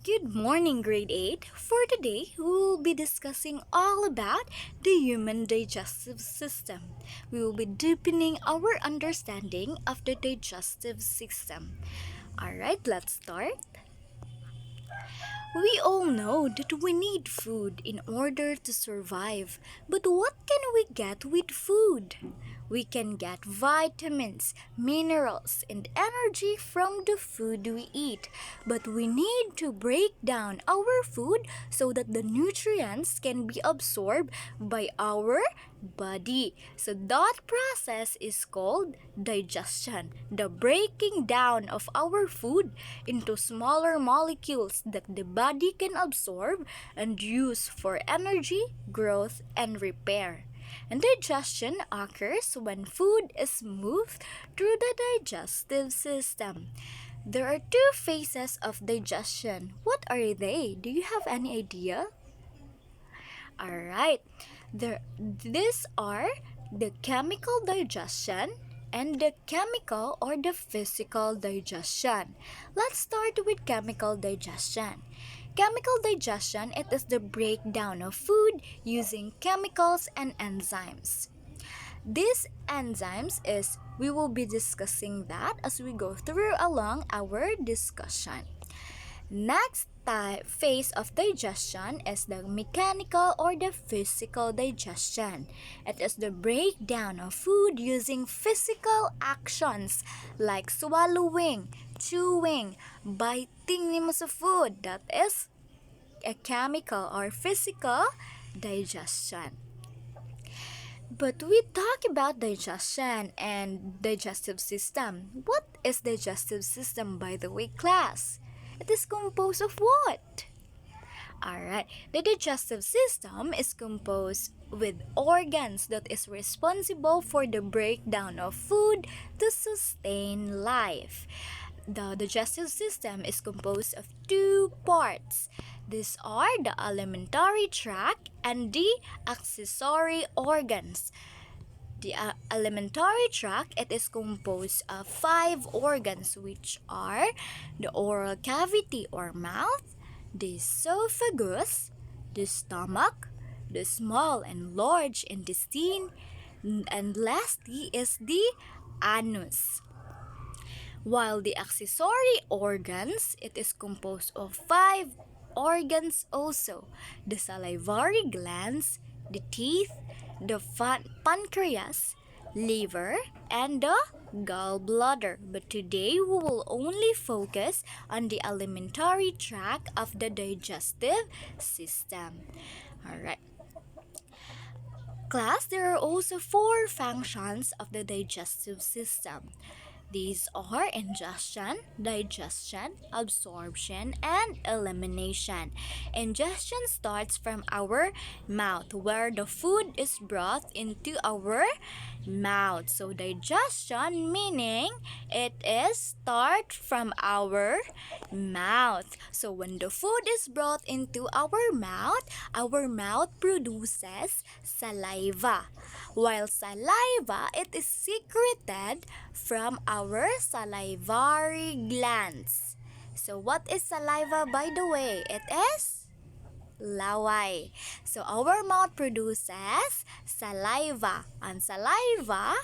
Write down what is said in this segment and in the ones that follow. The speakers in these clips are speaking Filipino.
Good morning, grade 8. For today, we will be discussing all about the human digestive system. We will be deepening our understanding of the digestive system. Alright, let's start. We all know that we need food in order to survive. But what can we get with food? We can get vitamins, minerals, and energy from the food we eat. But we need to break down our food so that the nutrients can be absorbed by our body. So that process is called digestion, the breaking down of our food into smaller molecules that the body can absorb and use for energy, growth, and repair. And digestion occurs when food is moved through the digestive system. There are two phases of digestion. What are they? Do you have any idea? Alright, these are the chemical digestion and the chemical or the physical digestion. Let's start with chemical digestion. Chemical digestion, it is the breakdown of food using chemicals and enzymes. These enzymes is we will be discussing that as we go through along our discussion. Next phase of digestion is the mechanical or the physical digestion. It is the breakdown of food using physical actions like swallowing, chewing, biting mo sa food. That is a chemical or physical digestion. But we talk about digestion and digestive system. What is digestive system, by the way, class? It is composed of what? Alright, the digestive system is composed with organs that is responsible for the breakdown of food to sustain life. The digestive system is composed of two parts. These are the alimentary tract and the accessory organs. The alimentary tract, it is composed of 5 organs which are the oral cavity or mouth, the esophagus, the stomach, the small and large intestine, and lastly is the anus. While the accessory organs, it is composed of 5 organs also: the salivary glands, the teeth, the pancreas, liver, and the gallbladder. But today we will only focus on the alimentary tract of the digestive system. Alright. Class, there are also 4 functions of the digestive system. These are ingestion, digestion, absorption, and elimination. Ingestion starts from our mouth, where the food is brought into our mouth. So digestion meaning it is start from our mouth. So when the food is brought into our mouth produces saliva. While saliva, it is secreted from our salivary glands. So what is saliva, by the way? It is laway. So our mouth produces saliva. Ang saliva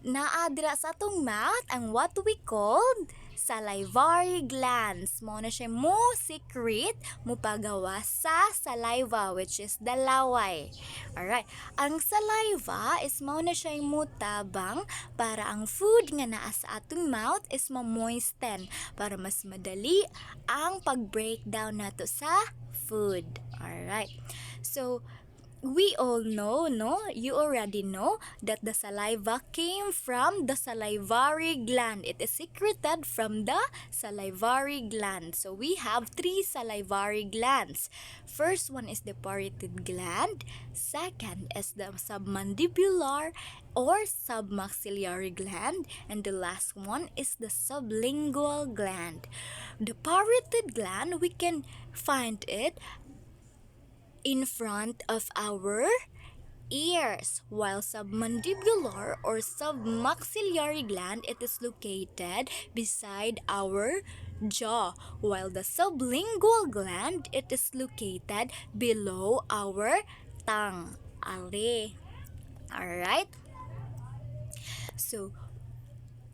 naadira sa atong mouth ang what we called salivary glands. Mo na siya mo secrete mo pagawa sa saliva, which is the laway. Alright. Ang saliva is mo na siya mutabang para ang food nga naa sa atong mouth is ma-moisten para mas madali ang pag-breakdown nato sa food. Alright. So, we all know, no? You already know that the saliva came from the salivary gland. It is secreted from the salivary gland. So we have 3 salivary glands. First one is the parotid gland. Second is the submandibular or submaxillary gland. And the last one is the sublingual gland. The parotid gland, we can find it in front of our ears, while submandibular or submaxillary gland, it is located beside our jaw, while the sublingual gland, it is located below our tongue. Ali. Alright? So,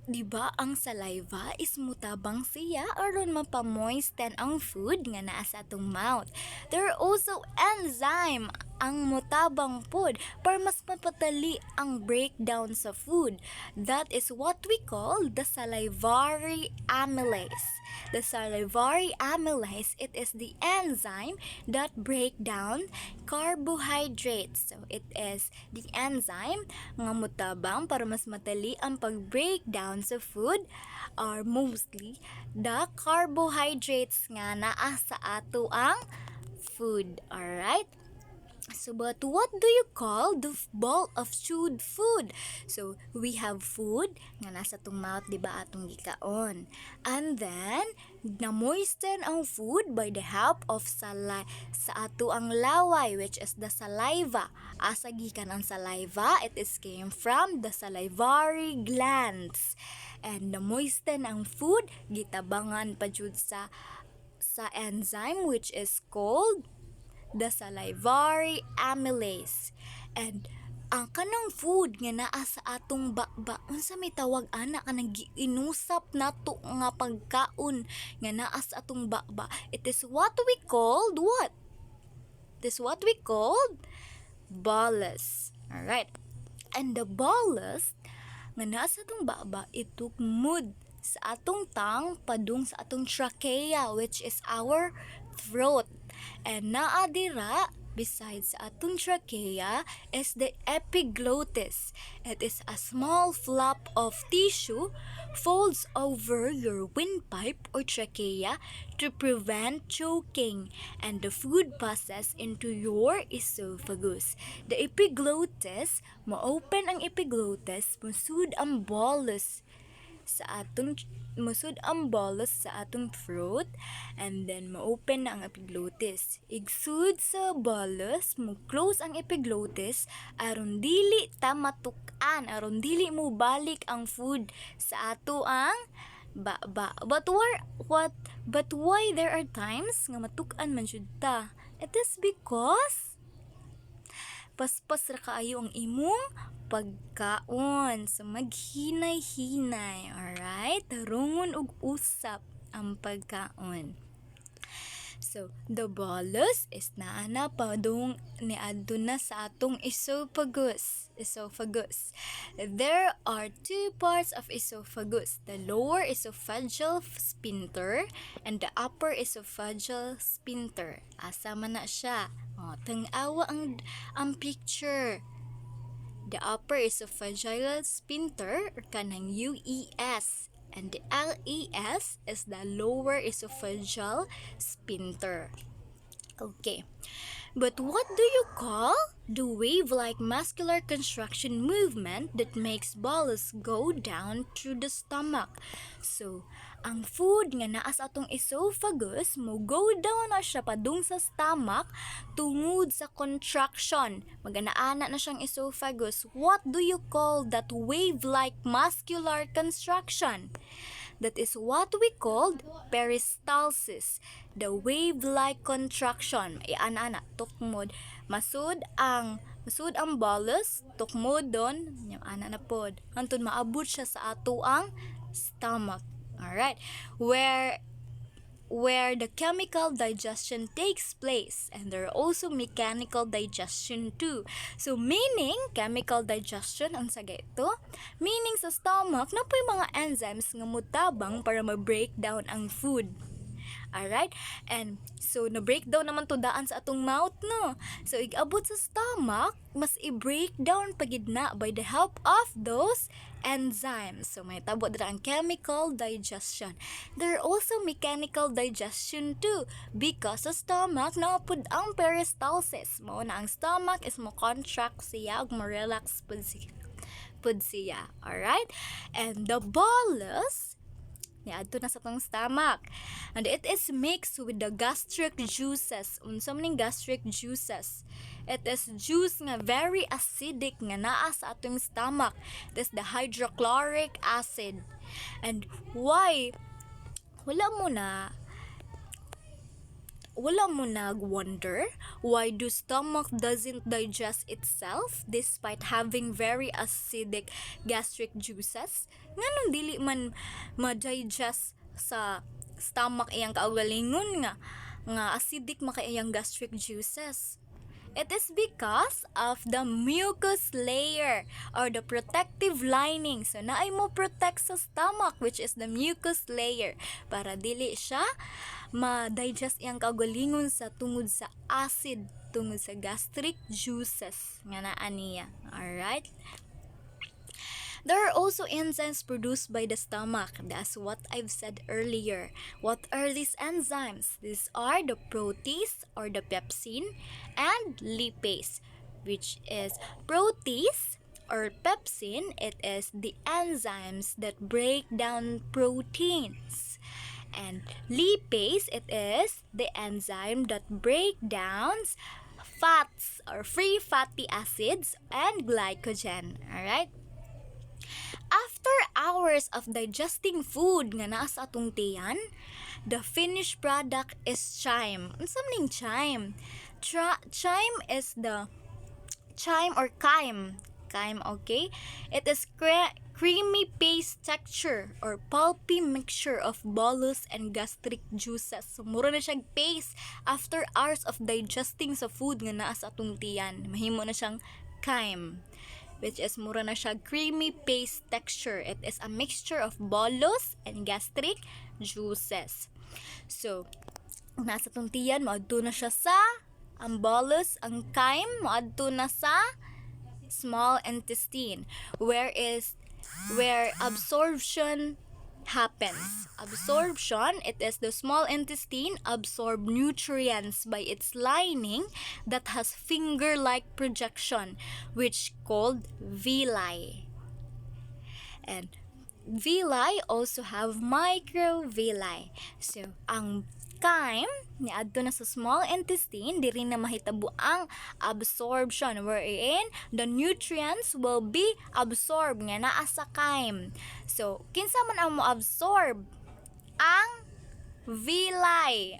di ba ang saliva is mutabang siya aron mapamoisten ang food nga naa sa atong mouth. There are also enzyme ang mutabang food para mas mapatali ang breakdown sa food. That is what we call the salivary amylase. The salivary amylase, it is the enzyme that break down carbohydrates. So, it is the enzyme nga mutabang para mas matali ang pag-breakdown sa food are mostly the carbohydrates nga naa sa ato ang food. Alright? So, but what do you call the ball of chewed food? So, we have food nga nasa tong mouth, di ba, atong gikaon. And then, na-moisten ang food by the help of sa ato ang laway, which is the saliva. Asa gikan ang saliva, it is came from the salivary glands. And na-moisten ang food, gitabangan pa jud sa enzyme which is called the salivary amylase. And ang kanang food nga naa sa atong baba, unsa may tawag ana kanang giinusap nato nga pagkaon nga naa sa atong baba, it is what we called what? It is what we called bolus. Alright. And the bolus nga naa sa atong baba, itukmod sa atong tongue padung sa atong trachea, which is our throat. And naa dira besides sa atong trachea is the epiglottis. It is a small flap of tissue folds over your windpipe or trachea to prevent choking, and the food passes into your esophagus. The epiglottis, ma-open ang epiglottis, musud ang bolus sa atong sa atong throat, and then ma-open na ang epiglottis. Igsud sa bolus, mo-close ang epiglottis aron dili ta matuk-an, aron dili mo balik ang food sa ato ang baba. But why there are times nga matuk-an man jud ta? It is because paspas ra kaayo ang imong pagkaon. So, maghinay-hinay. Alright? Rungon og usap ang pagkaon. So, the bolus is naana padung niadto na sa atong esophagus. There are two parts of esophagus, the lower esophageal sphincter and the upper esophageal sphincter. Asa man na siya? Tang-awa ang picture. The upper esophageal sphincter or kanang UES, and the LES is the lower esophageal sphincter. Okay. But what do you call the wave-like muscular contraction movement that makes bolus go down through the stomach? So, ang food nga naa sa atong esophagus mo go down na siya padung sa stomach tungod sa contraction. Maganaana na siyang esophagus. What do you call that wave-like muscular contraction? That is what we called peristalsis. The wave-like contraction. Ana-ana, tukmod. Masud ang bolus, tukmod don, yung ana na pod. Hantod maabot siya sa ato ang stomach. Alright. Where the chemical digestion takes place, and there are also mechanical digestion too. So, meaning, chemical digestion, ang saga ito, meaning sa stomach, na po yung mga enzymes nga mutabang para ma-break down ang food. Alright? And so, na-breakdown naman to daan sa atong mouth, no? So, igabot sa stomach, mas i-breakdown pagid na by the help of those enzymes. So, may tabo dira ang chemical digestion. There are also mechanical digestion too, because sa stomach, naapod ang peristalsis. Mo na ang stomach is mo contract siya, ug mo relax pud siya. Alright? And the bolus, niadto na sa tong stomach, and it is mixed with the gastric juices. Unsa man gastric juices? It is juice nga very acidic nga naa sa atong stomach. It is the hydrochloric acid. And why Wala mo na wala mo nag-wonder why the stomach doesn't digest itself despite having very acidic gastric juices? Nganong dili man ma-digest sa stomach iyang kaugalingon nga acidic maka iyang gastric juices? It is because of the mucus layer or the protective lining. So, naay mo protect sa stomach which is the mucus layer para dili siya ma-digest iyang kaugalingon sa tungod sa acid tungod sa gastric juices nga naa niya. Alright? There are also enzymes produced by the stomach. That's what I've said earlier. What are these enzymes? These are the protease or the pepsin and lipase, which is protease or pepsin. It is the enzymes that break down proteins. And lipase, it is the enzyme that break down fats or free fatty acids and glycogen. Alright? After hours of digesting food nga naa sa atong tiyan, the finished product is chyme. Unsa maning chyme? Chyme is the chyme or chyme. Chyme, okay? It is creamy paste texture or pulpy mixture of bolus and gastric juices. So, mura na siyang paste after hours of digesting sa food nga naa sa atong tiyan. Mahimo na siyang chyme, which is mura na siya creamy paste texture. It is a mixture of bolus and gastric juices. So, nasa tong tiyan, maadto na siya sa ang bolus, ang chyme, maadto na sa small intestine, where absorption happens. Absorption, it is the small intestine absorb nutrients by its lining that has finger-like projection, which called villi. And villi also have microvilli. So, ang chyme niadto na sa small intestine, diri na mahitabo ang absorption wherein the nutrients will be absorbed nga naa sa chyme. So, kinsa man ang mo absorb? Ang villi.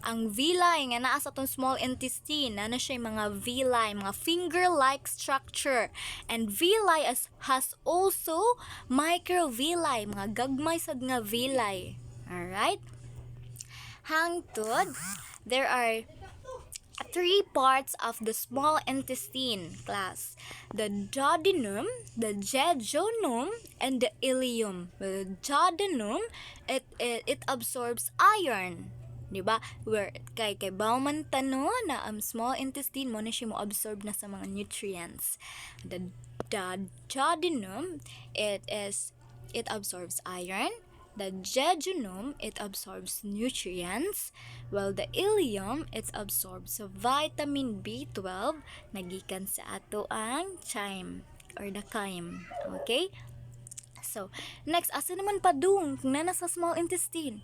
Ang villi nga naa sa tong small intestine, na siya mga villi, mga finger-like structure. And villi has also microvilli, mga gagmay sad nga villi. Alright? Hangtod, there are 3 parts of the small intestine class: the duodenum, the jejunum, and the ileum. The duodenum, it absorbs iron, di ba? Where kay bawman tano na ang small intestine mo na siya mo absorb na sa mga nutrients. The duodenum, it absorbs iron. The jejunum, it absorbs nutrients, while the ileum, it absorbs vitamin B12 nagikan sa ato ang chyme or the chyme. Okay? So, next, asa naman padung kung na nasa small intestine?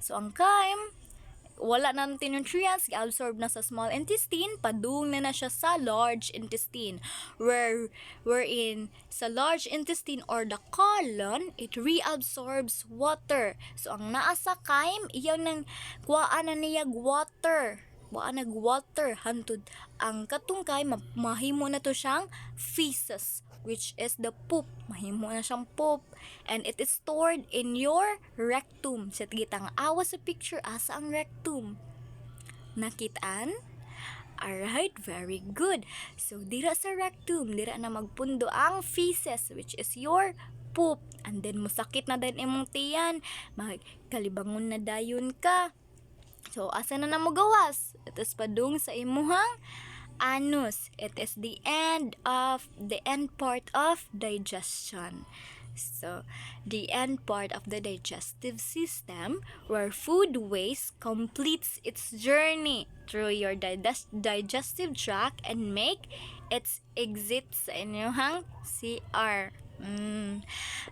So, ang chyme, wala na natin nutrients, absorb na sa small intestine, padung na siya sa large intestine, wherein sa large intestine or the colon, it reabsorbs water. So, ang naa sa chyme, iyang nang kuhaan na niyag water. Nag-water hantud ang katungkay mahimo na to siyang feces, which is the poop. Mahimo na siyang poop, and it is stored in your rectum. Sa tigitang awa sa picture, asa ang rectum? Nakitaan? Alright, very good. So, dira sa rectum, dira na magpundo ang feces, which is your poop. And then, musakit na din imong tiyan. Magkalibangon na dayon ka. So, asa na mo gawas? It is padung sa imuhang anus. It is the end part of digestion. So, the end part of the digestive system where food waste completes its journey through your digestive tract and make its exit sa inyong CR.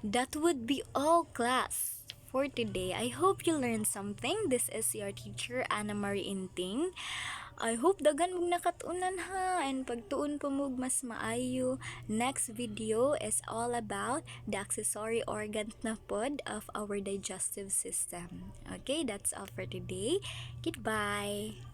That would be all, class, for today. I hope you learned something. This is your teacher, Anna Marie Inting. I hope dagan mong nakatunan ha, and pagtuon po mo mas maayo. Next video is all about the accessory organs na pod of our digestive system. Okay, that's all for today. Goodbye.